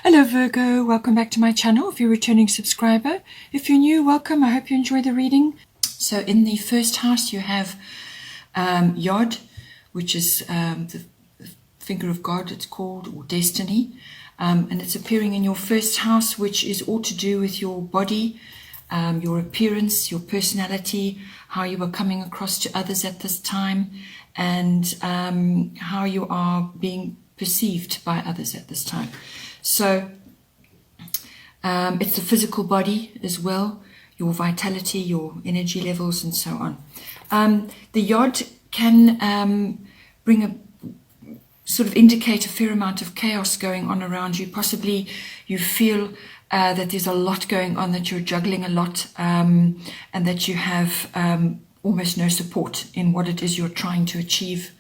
Hello Virgo, welcome back to my channel if you're a returning subscriber. If you're new, welcome. I hope you enjoy the reading. So in the first house you have Yod, which is the finger of God, it's called, or destiny. And it's appearing in your first house, which is all to do with your body, your appearance, your personality, how you are coming across to others at this time, and how you are being perceived by others at this time. So it's the physical body as well, your vitality, your energy levels, and so on. The Yod can bring a sort of indicate a fair amount of chaos going on around you. Possibly you feel that there's a lot going on, that you're juggling a lot, and that you have almost no support in what it is you're trying to achieve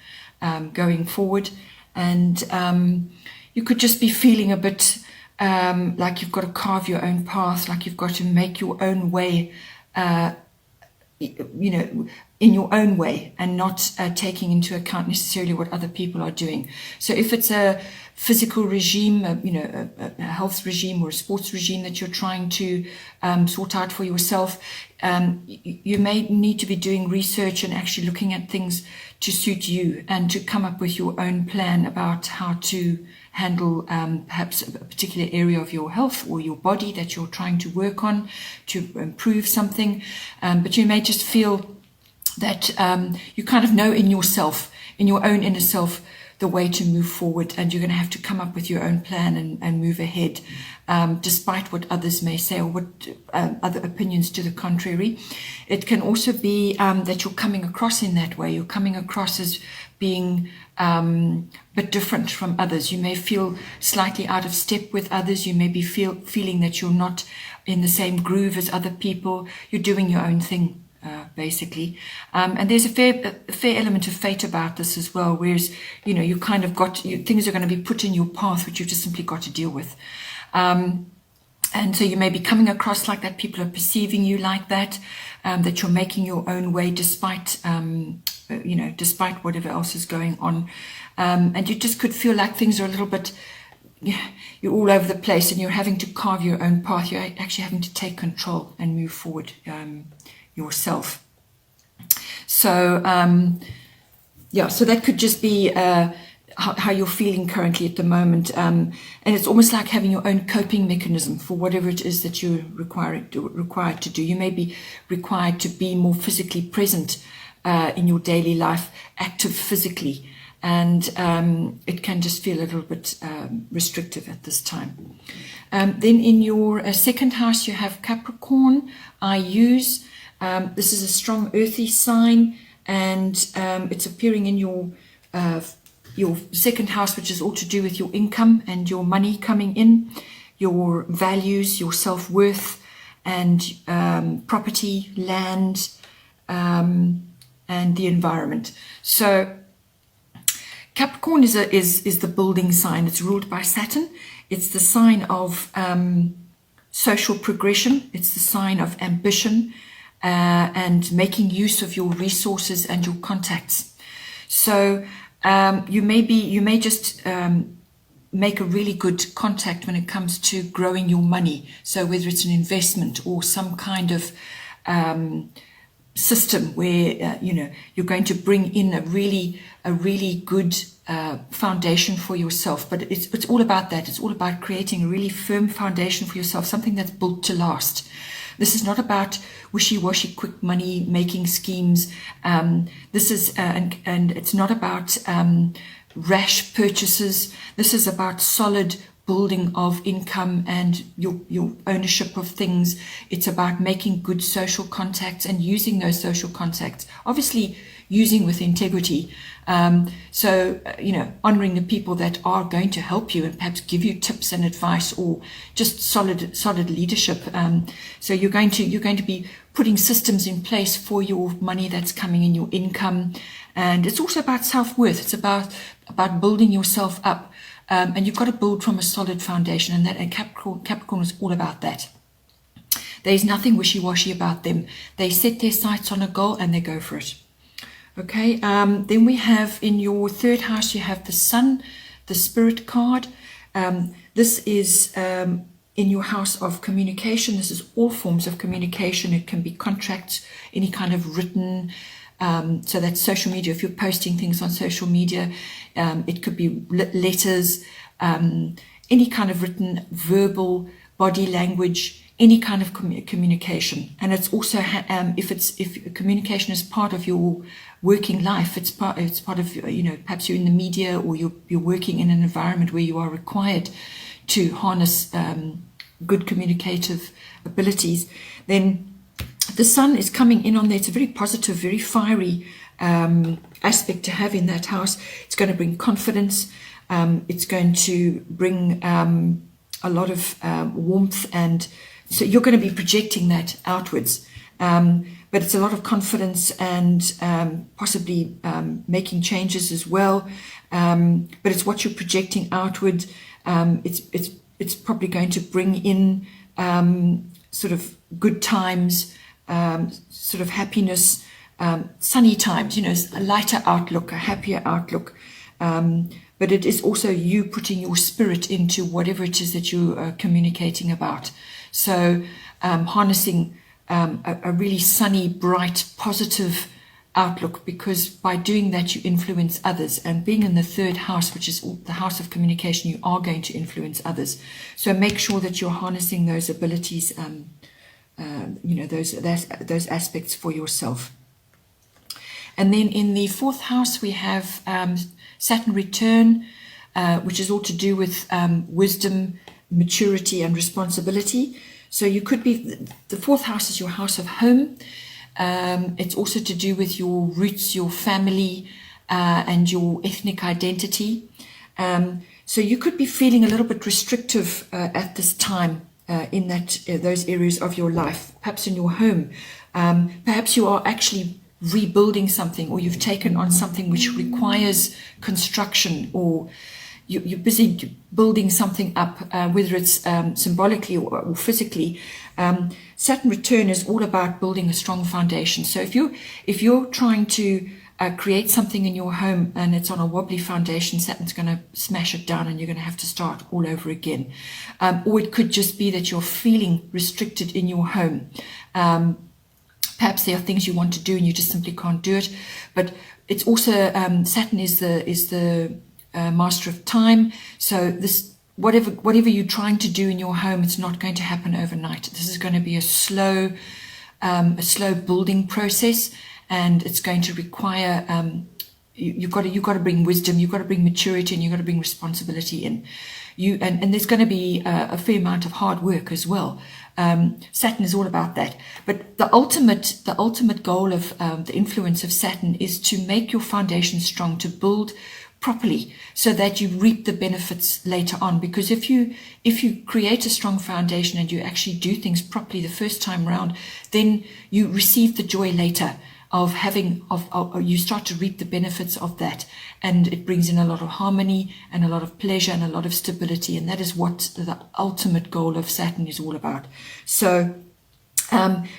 going forward. And you could just be feeling a bit like you've got to carve your own path, like you've got to make your own way, in your own way, and not taking into account necessarily what other people are doing. So if it's a physical regime, a health regime or a sports regime that you're trying to sort out for yourself, you may need to be doing research and actually looking at things to suit you and to come up with your own plan about how to handle perhaps a particular area of your health or your body that you're trying to work on to improve something. But you may just feel that you kind of know in yourself, in your own inner self, the way to move forward, and you're going to have to come up with your own plan and move ahead, despite what others may say or what other opinions to the contrary. It can also be that you're coming across in that way. You're coming across as being a bit different from others. You may feel slightly out of step with others. You may be feeling that you're not in the same groove as other people. You're doing your own thing, basically. And there's a fair element of fate about this as well, whereas, you kind of things are going to be put in your path, which you've just simply got to deal with. And so you may be coming across like that. People are perceiving you like that, that you're making your own way despite, despite whatever else is going on. And you just could feel like things are a little bit, you're all over the place and you're having to carve your own path. You're actually having to take control and move forward yourself. So, so that could just be how you're feeling currently at the moment. And it's almost like having your own coping mechanism for whatever it is that you're required to do. You may be required to be more physically present in your daily life, active physically, and it can just feel a little bit restrictive at this time. Then in your second house, you have Capricorn. This is a strong earthy sign, and it's appearing in your second house, which is all to do with your income and your money coming in, your values, your self-worth, and property, land, and the environment. So Capricorn is the building sign. It's ruled by Saturn. It's the sign of social progression. It's the sign of ambition, and making use of your resources and your contacts. So you may just make a really good contact when it comes to growing your money. So whether it's an investment or some kind of system where you're going to bring in a really good foundation for yourself. But it's all about that. It's all about creating a really firm foundation for yourself, something that's built to last. This is not about wishy-washy quick money making schemes. This is and it's not about rash purchases. This is about solid building of income and your ownership of things. It's about making good social contacts and using those social contacts, obviously using with integrity. So honoring the people that are going to help you and perhaps give you tips and advice, or just solid leadership. So you're going to be putting systems in place for your money that's coming in, your income. And it's also about self-worth. It's about building yourself up. And you've got to build from a solid foundation, and Capricorn is all about that. There's nothing wishy-washy about them. They set their sights on a goal and they go for it. Okay, then we have in your third house, you have the Sun, the Spirit card. This is in your house of communication. This is all forms of communication. It can be contracts, any kind of written, so that's social media. If you're posting things on social media, it could be letters, any kind of written, verbal, body language, any kind of communication. And it's also if communication is part of your working life, it's part of, perhaps you're in the media, or you're working in an environment where you are required to harness good communicative abilities, then the sun is coming in on there. It's a very positive, very fiery aspect to have in that house. It's going to bring confidence. It's going to bring a lot of warmth, and so you're going to be projecting that outwards. But it's a lot of confidence and possibly making changes as well. But it's what you're projecting outward. It's probably going to bring in sort of good times, sort of happiness, sunny times, a lighter outlook, a happier outlook. But it is also you putting your spirit into whatever it is that you are communicating about. So harnessing a really sunny, bright, positive outlook, because by doing that you influence others. And being in the third house, which is the house of communication, you are going to influence others. So make sure that you're harnessing those abilities, those aspects for yourself. And then in the fourth house we have Saturn return, which is all to do with wisdom, maturity and responsibility. So you could be, the fourth house is your house of home. It's also to do with your roots, your family, and your ethnic identity. So you could be feeling a little bit restrictive at this time in those areas of your life, perhaps in your home. Perhaps you are actually rebuilding something, or you've taken on something which requires construction, or you're busy building something up, whether it's symbolically or physically. Saturn return is all about building a strong foundation. So if you're trying to create something in your home and it's on a wobbly foundation, Saturn's going to smash it down and you're going to have to start all over again. Or it could just be that you're feeling restricted in your home. Perhaps there are things you want to do and you just simply can't do it. But it's also, Saturn is the master of time. So this, whatever you're trying to do in your home, it's not going to happen overnight. This is going to be a slow building process, and it's going to require, you've got to bring wisdom, you've got to bring maturity, and you've got to bring responsibility in. And there's going to be a fair amount of hard work as well. Saturn is all about that. But the ultimate goal of the influence of Saturn is to make your foundation strong, to build properly, so that you reap the benefits later on. Because if you create a strong foundation and you actually do things properly the first time around, then you receive the joy later of having, you start to reap the benefits of that, and it brings in a lot of harmony and a lot of pleasure and a lot of stability, and that is what the ultimate goal of Saturn is all about. So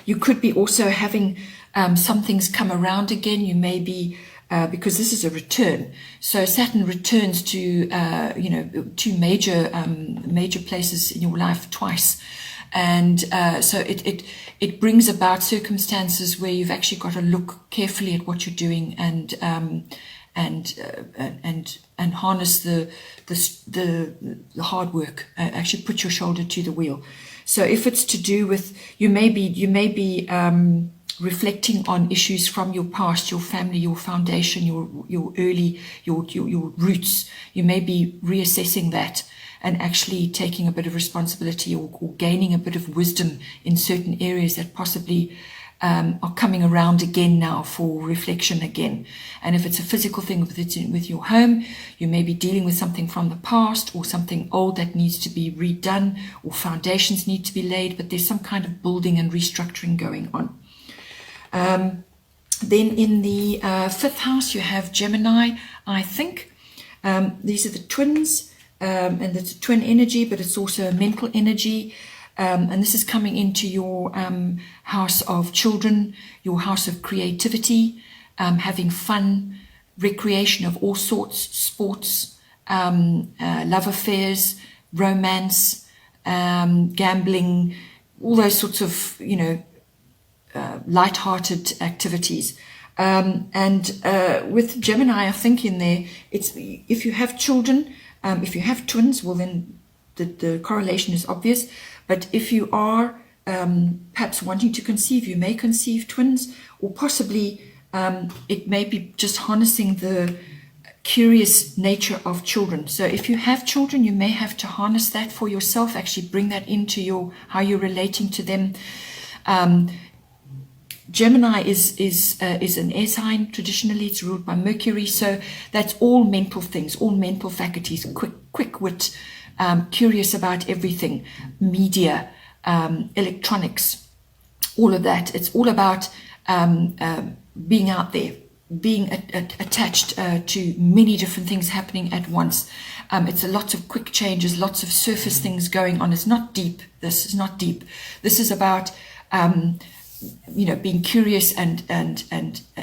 you could be also having some things come around again. You may be because this is a return, so Saturn returns to two major places in your life twice. And so it brings about circumstances where you've actually got to look carefully at what you're doing and harness the hard work. Actually, put your shoulder to the wheel. So if it's to do with, you may be reflecting on issues from your past, your family, your foundation, your roots. You may be reassessing that and actually taking a bit of responsibility or gaining a bit of wisdom in certain areas that possibly are coming around again now for reflection again. And if it's a physical thing with your home, you may be dealing with something from the past or something old that needs to be redone, or foundations need to be laid, but there's some kind of building and restructuring going on. Then in the fifth house you have Gemini, I think. These are the twins. And it's a twin energy, but it's also a mental energy. And this is coming into your house of children, your house of creativity, having fun, recreation of all sorts, sports, love affairs, romance, gambling, all those sorts of, light-hearted activities. And with Gemini, I think in there, it's if you have children, if you have twins, well then the correlation is obvious. But if you are perhaps wanting to conceive, you may conceive twins, or possibly it may be just harnessing the curious nature of children. So if you have children, you may have to harness that for yourself, actually bring that into how you're relating to them. Gemini is an air sign. Traditionally, it's ruled by Mercury. So that's all mental things, all mental faculties, quick wit, curious about everything, media, electronics, all of that. It's all about being out there, being attached to many different things happening at once. It's a lot of quick changes, lots of surface things going on. It's not deep. This is not deep. This is about being curious and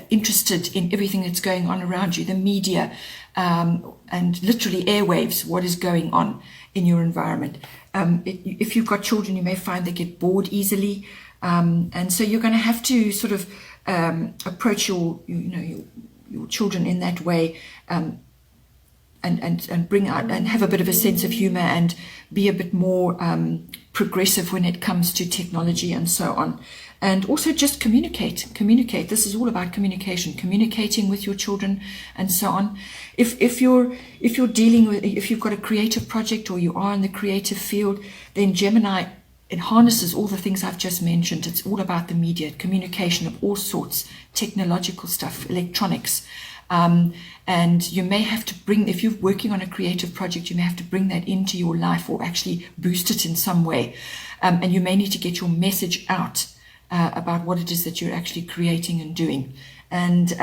interested in everything that's going on around you, the media, and literally airwaves, what is going on in your environment. If you've got children, you may find they get bored easily, and so you're going to have to sort of approach your children in that way, and bring out and have a bit of a sense of humor and be a bit more progressive when it comes to technology and so on. And also just communicate. This is all about communication, communicating with your children and so on. If you're dealing with, if you've got a creative project or you are in the creative field, then Gemini, it harnesses all the things I've just mentioned. It's all about the media, communication of all sorts, technological stuff, electronics. And you may have to bring, if you're working on a creative project, you may have to bring that into your life or actually boost it in some way. And you may need to get your message out about what it is that you're actually creating and doing. And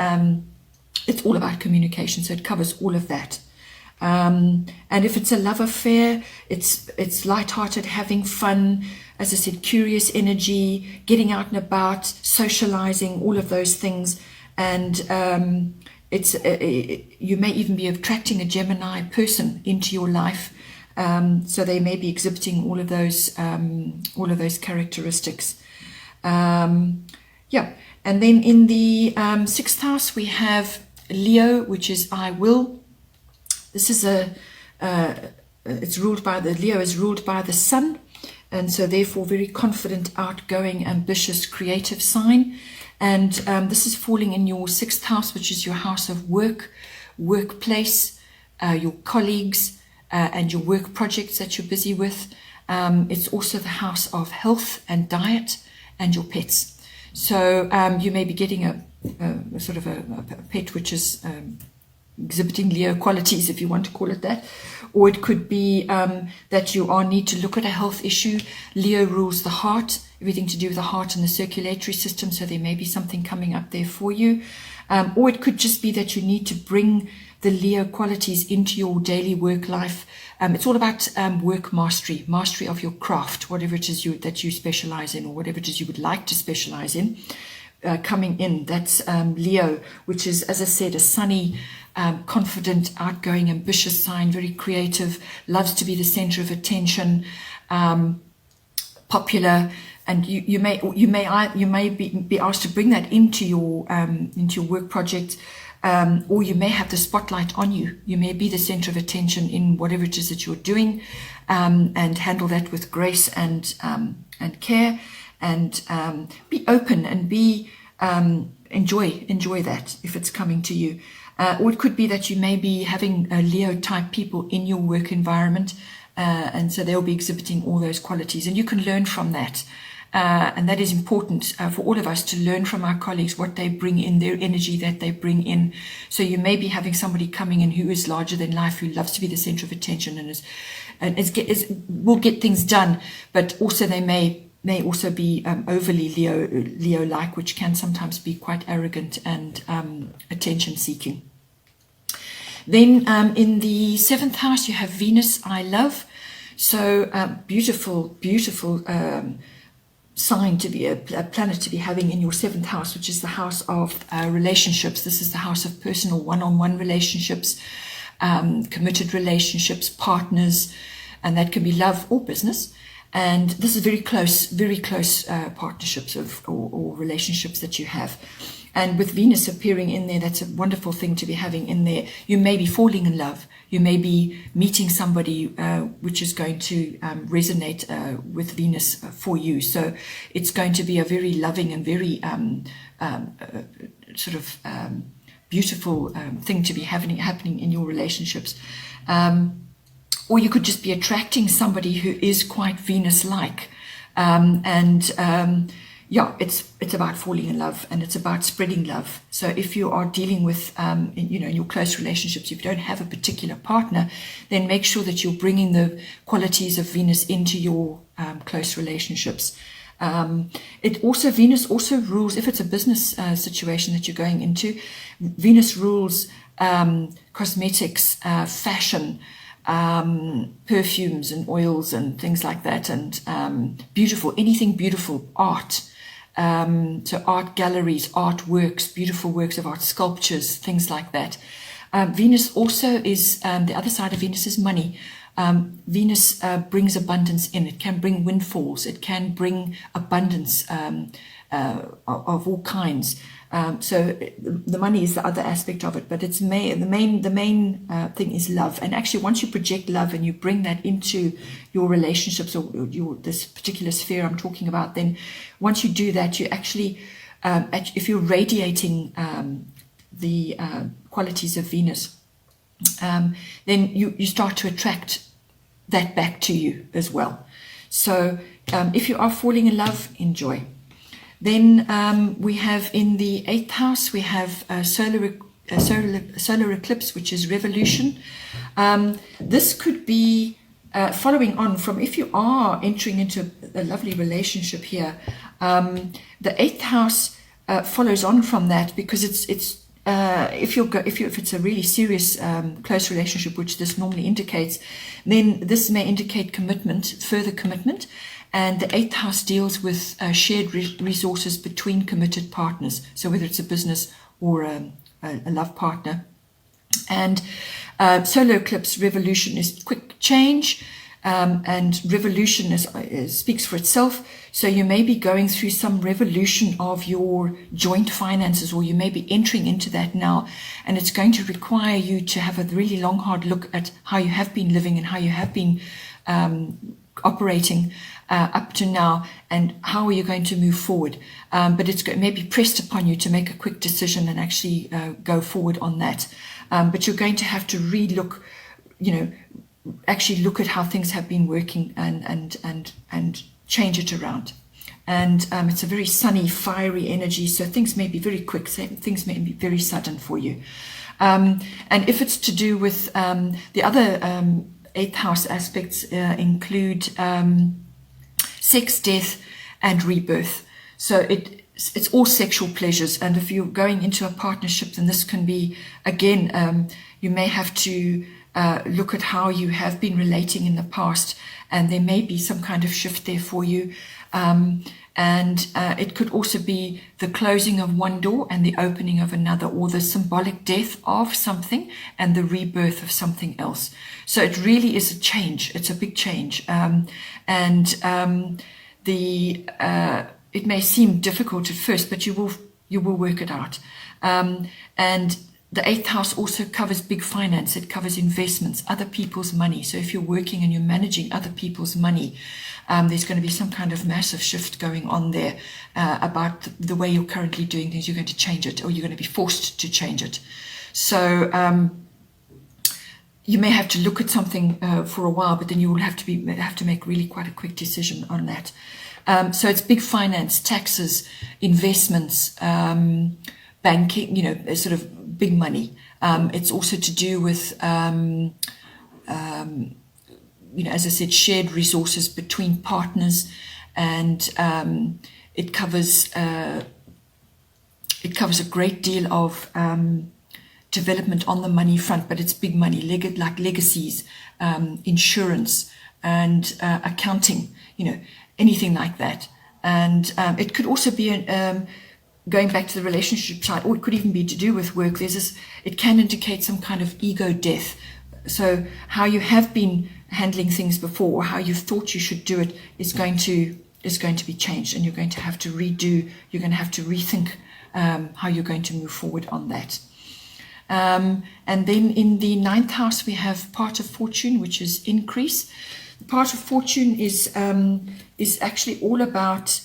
it's all about communication, so it covers all of that. And if it's a love affair, it's lighthearted, having fun, as I said, curious energy, getting out and about, socializing, all of those things. And you may even be attracting a Gemini person into your life, so they may be exhibiting all of those characteristics. And then in the sixth house we have Leo, which is I will. This is it's ruled by Leo is ruled by the Sun, and so therefore very confident, outgoing, ambitious, creative sign. And this is falling in your sixth house, which is your house of work, workplace, your colleagues, and your work projects that you're busy with. It's also the house of health and diet and your pets. So you may be getting a sort of a pet which is exhibiting Leo qualities, if you want to call it that. Or it could be that you need to look at a health issue. Leo rules the heart, everything to do with the heart and the circulatory system, so there may be something coming up there for you. Or it could just be that you need to bring the Leo qualities into your daily work life. It's all about work mastery of your craft, whatever it is that you specialize in, or whatever it is you would like to specialize in, coming in. That's Leo, which is, as I said, a sunny, confident, outgoing, ambitious sign, very creative, loves to be the center of attention, popular. And you may be asked to bring that into your work project, or you may have the spotlight on you. You may be the center of attention in whatever it is that you're doing, and handle that with grace and care, and be open and be enjoy that if it's coming to you. Or it could be that you may be having Leo type people in your work environment, and so they'll be exhibiting all those qualities, and you can learn from that. And that is important for all of us, to learn from our colleagues what they bring in, their energy that they bring in. So you may be having somebody coming in who is larger than life, who loves to be the center of attention and will get things done, but also they may also be overly Leo-like, which can sometimes be quite arrogant and attention-seeking. Then in the seventh house you have Venus, I love. So beautiful sign to be a planet to be having in your seventh house, which is the house of relationships. This is the house of personal one-on-one relationships, committed relationships, partners, and that can be love or business. And this is very close partnerships or relationships that you have. And with Venus appearing in there, that's a wonderful thing to be having in there. You may be falling in love. You may be meeting somebody which is going to resonate with Venus for you. So it's going to be a very loving and very beautiful thing to be happening in your relationships. Or you could just be attracting somebody who is quite Venus-like. It's about falling in love, and it's about spreading love. So if you are dealing with, in your close relationships, if you don't have a particular partner, then make sure that you're bringing the qualities of Venus into your close relationships. Venus also rules, if it's a business situation that you're going into, Venus rules cosmetics, fashion, perfumes and oils and things like that, and anything beautiful, art. So art galleries, artworks, beautiful works of art, sculptures, things like that. Venus also is, the other side of Venus is money. Venus brings abundance in. It can bring windfalls. It can bring abundance of all kinds. So the money is the other aspect of it, but the main thing is love. And actually, once you project love and you bring that into your relationships or this particular sphere I'm talking about, then once you do that, you actually, if you're radiating the qualities of Venus, then you start to attract that back to you as well. So if you are falling in love, enjoy. Then we have in the 8th house, we have solar eclipse, which is revolution. This could be following on from, if you are entering into a lovely relationship here, the 8th house follows on from that, because if it's a really serious close relationship, which this normally indicates, then this may indicate commitment, further commitment. And the 8th house deals with shared resources between committed partners. So whether it's a business or a love partner. And solar eclipse revolution is quick change, and revolution speaks for itself. So you may be going through some revolution of your joint finances, or you may be entering into that now. And it's going to require you to have a really long, hard look at how you have been living and how you have been operating up to now, and how are you going to move forward. But it's maybe pressed upon you to make a quick decision and actually go forward on that. But you're going to have to relook, actually look at how things have been working and change it around. And it's a very sunny, fiery energy, so things may be very quick, things may be very sudden for you. And if it's to do with the other 8th house aspects, include sex, death, and rebirth. So it's all sexual pleasures. And if you're going into a partnership, then this can be, again, you may have to look at how you have been relating in the past, and there may be some kind of shift there for you. And it could also be the closing of one door and the opening of another, or the symbolic death of something and the rebirth of something else. So it really is a change. It's a big change. It may seem difficult at first, but you will work it out. And the 8th house also covers big finance. It covers investments, other people's money. So if you're working and you're managing other people's money, there's going to be some kind of massive shift going on there about the way you're currently doing things. You're going to change it, or you're going to be forced to change it. So you may have to look at something for a while, but then you will have to make really quite a quick decision on that. So it's big finance, taxes, investments, banking, sort of big money. It's also to do with, as I said, shared resources between partners, and it covers a great deal of development on the money front, but it's big money, like legacies, insurance, and accounting, anything like that. And it could also be going back to the relationship side, or it could even be to do with work. It can indicate some kind of ego death, so how you have been handling things before, or how you thought you should do it, is going to be changed, and you're going to have to redo. You're going to have to rethink how you're going to move forward on that. And then in the 9th house we have part of fortune, which is increase. The part of fortune is actually all about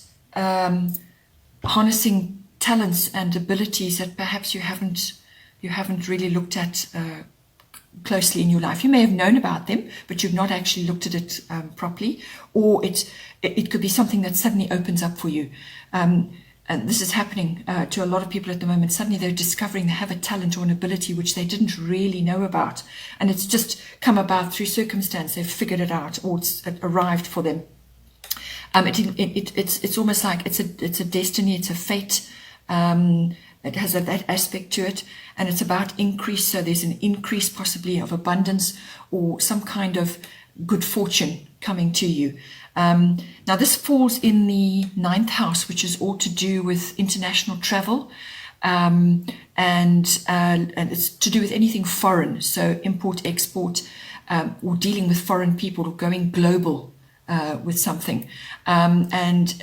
harnessing talents and abilities that perhaps you haven't really looked at closely in your life. You may have known about them, but you've not actually looked at it properly, or it could be something that suddenly opens up for you. And this is happening to a lot of people at the moment. Suddenly they're discovering they have a talent or an ability which they didn't really know about, and it's just come about through circumstance. They've figured it out, or it's arrived for them. It's almost like it's a destiny, it's a fate. It has that aspect to it, and it's about increase. So there's an increase possibly of abundance or some kind of good fortune coming to you. Now this falls in the 9th house, which is all to do with international travel, and it's to do with anything foreign, so import, export, or dealing with foreign people, or going global with something. And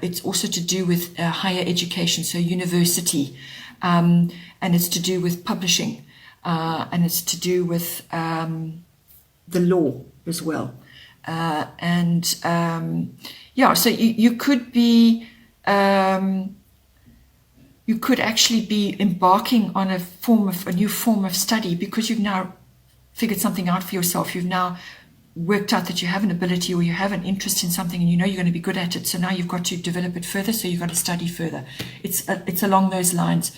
it's also to do with higher education, so university, and it's to do with publishing, and it's to do with the law as well. So you could be, you could actually be embarking on a new form of study, because you've now figured something out for yourself. You've now worked out that you have an ability, or you have an interest in something, and you know you're going to be good at it. So now you've got to develop it further. So you've got to study further. It's along those lines.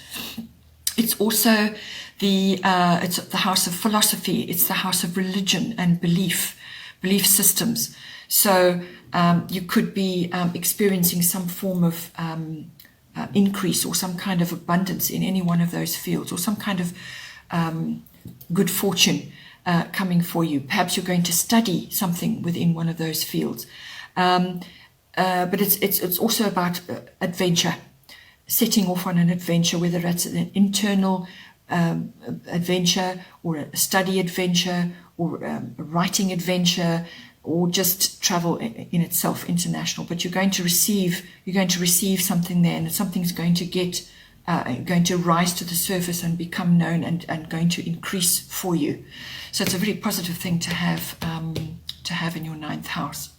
It's also it's the house of philosophy. It's the house of religion and belief systems. So you could be experiencing some form of increase or some kind of abundance in any one of those fields, or some kind of good fortune coming for you. Perhaps you're going to study something within one of those fields. But it's also about adventure, setting off on an adventure, whether it's an internal adventure, or a study adventure, or a writing adventure, or just travel in itself, international. But you're going to receive something there, and something's going to rise to the surface and become known, and going to increase for you. So it's a very positive thing to have in your 9th house.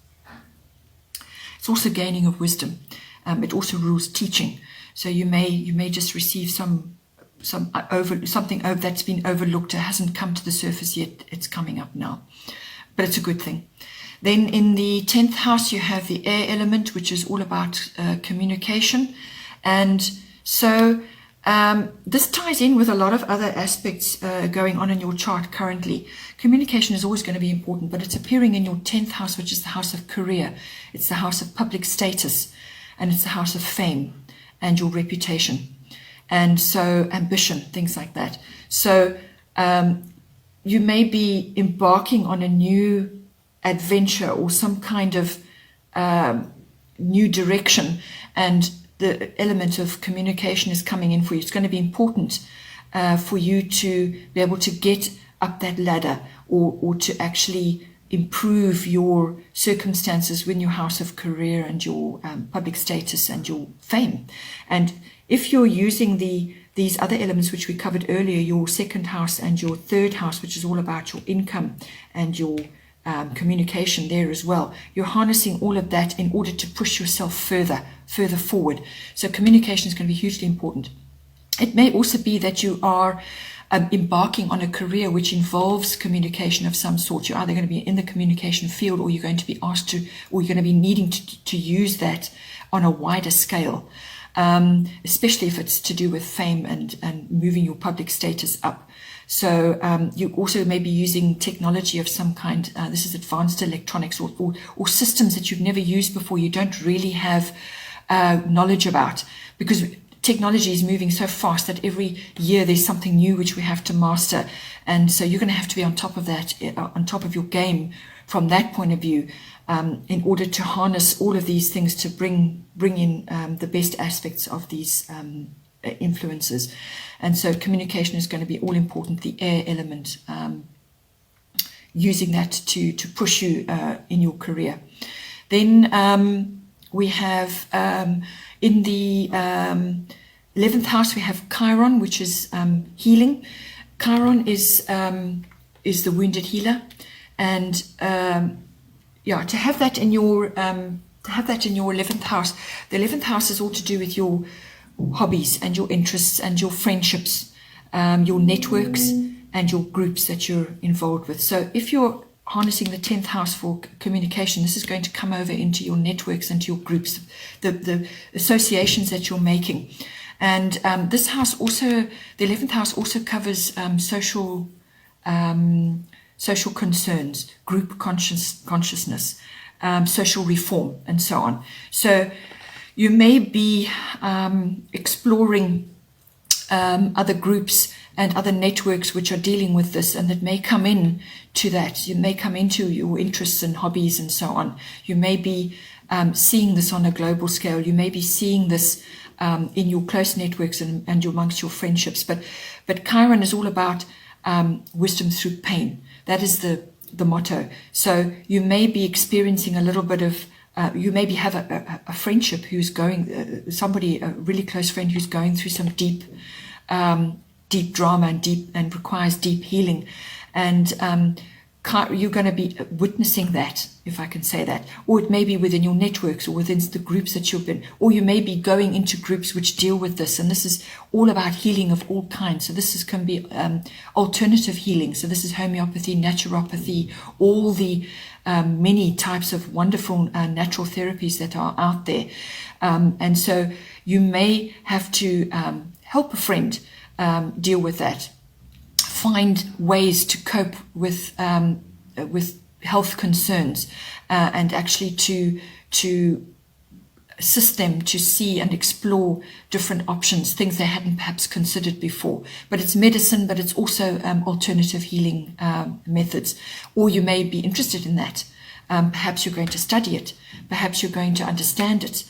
It's also gaining of wisdom. It also rules teaching. So you may just receive something that's been overlooked, or hasn't come to the surface yet. It's coming up now, but it's a good thing. Then in the 10th house you have the air element, which is all about communication, and so this ties in with a lot of other aspects going on in your chart currently. Communication is always going to be important, but it's appearing in your 10th house, which is the house of career. It's the house of public status, and it's the house of fame and your reputation, and so ambition, things like that. So you may be embarking on a new adventure, or some kind of new direction, and the element of communication is coming in for you. It's going to be important for you to be able to get up that ladder, or to actually improve your circumstances within your house of career and your public status and your fame. And if you're using these other elements which we covered earlier, your 2nd house and your 3rd house, which is all about your income and your communication there as well, you're harnessing all of that in order to push yourself further forward. So communication is going to be hugely important. It may also be that you are embarking on a career which involves communication of some sort. You're either going to be in the communication field, or you're going to be asked to, or you're going to be needing to use that on a wider scale, especially if it's to do with fame and moving your public status up. So you also may be using technology of some kind. This is advanced electronics, or systems that you've never used before, you don't really have knowledge about, because technology is moving so fast that every year there's something new which we have to master. And so you're going to have to be on top of that, on top of your game from that point of view, in order to harness all of these things to bring in the best aspects of these influences. And so communication is going to be all important, the air element. using that to push you in your career. Then we have in the 11th house, we have Chiron, which is healing. Chiron is the wounded healer, and yeah, to have that in your 11th house. The 11th house is all to do with your hobbies and your interests and your friendships, your networks and your groups that you're involved with. So if you're harnessing the 10th house for communication, this is going to come over into your networks and your groups, the associations that you're making. And this house also, the 11th house also covers social concerns, group consciousness, social reform, and so on. So you may be exploring other groups and other networks which are dealing with this, and that may come in to that. You may come into your interests and hobbies and so on. You may be seeing this on a global scale. You may be seeing this in your close networks and amongst your friendships. But Chiron is all about wisdom through pain. That is the motto. So you may be experiencing a little bit of you maybe have a friendship who's going, somebody, a really close friend who's going through some deep drama and requires deep healing. And you're going to be witnessing that, if I can say that. Or it may be within your networks or within the groups that you've been, or you may be going into groups which deal with this. And this is all about healing of all kinds. So this can be alternative healing. So this is homeopathy, naturopathy, all the many types of wonderful natural therapies that are out there. And so you may have to help a friend deal with that. Find ways to cope with health concerns, and actually to assist them to see and explore different options, things they hadn't perhaps considered before. But it's medicine, but it's also alternative healing methods. Or you may be interested in that. Perhaps you're going to study it. Perhaps you're going to understand it.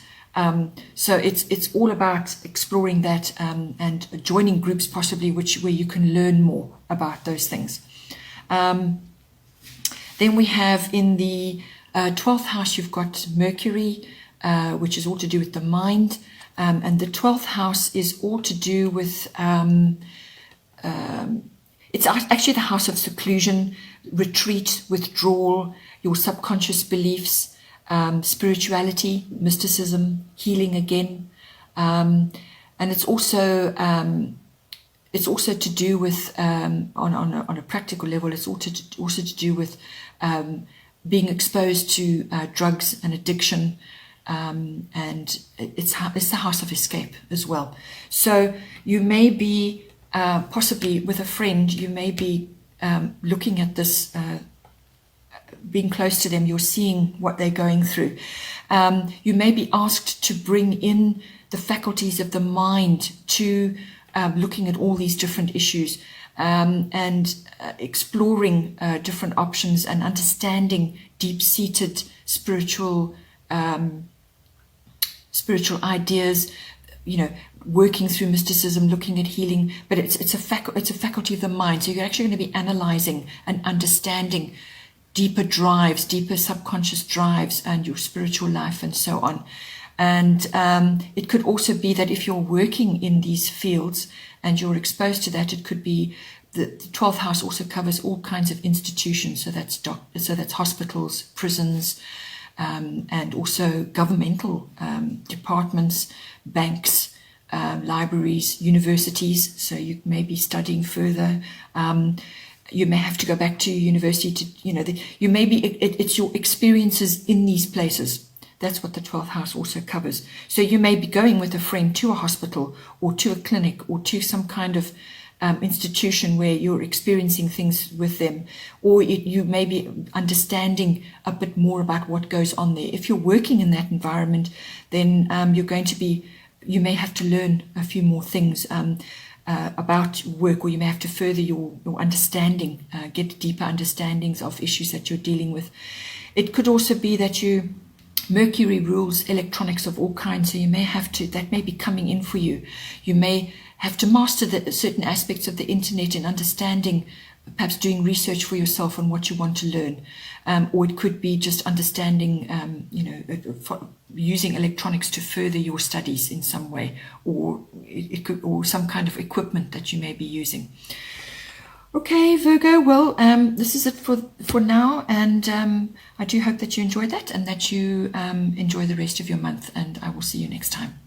So it's all about exploring that and joining groups possibly where you can learn more about those things. Then we have in the 12th house, you've got Mercury, which is all to do with the mind. And the 12th house is all to do with, it's actually the house of seclusion, retreat, withdrawal, your subconscious beliefs, spirituality, mysticism, healing again. And it's also to do with, on a practical level, it's also to do with being exposed to drugs and addiction, and it's the house of escape as well. So you may be possibly with a friend, you may be looking at this, being close to them, you're seeing what they're going through. You may be asked to bring in the faculties of the mind to looking at all these different issues, and exploring different options and understanding deep-seated spiritual ideas, working through mysticism, looking at healing. But it's a faculty of the mind. So you're actually going to be analyzing and understanding deeper drives, deeper subconscious drives, and your spiritual life and so on. And it could also be that if you're working in these fields and you're exposed to that, it could be the 12th house also covers all kinds of institutions. So that's hospitals, prisons, and also governmental departments, banks, libraries, universities. So you may be studying further. You may have to go back to university to, it's your experiences in these places. That's what the 12th house also covers. So you may be going with a friend to a hospital or to a clinic or to some kind of institution where you're experiencing things with them, or you may be understanding a bit more about what goes on there. If you're working in that environment, then you may have to learn a few more things about work, or you may have to further your understanding, get deeper understandings of issues that you're dealing with. It could also be that Mercury rules electronics of all kinds, so you may have to, that may be coming in for you. You may have to master certain aspects of the internet and understanding perhaps doing research for yourself on what you want to learn, or it could be just understanding, using electronics to further your studies in some way, or it could, or some kind of equipment that you may be using. Okay, Virgo, well, this is it for now, and I do hope that you enjoyed that and that you enjoy the rest of your month, and I will see you next time.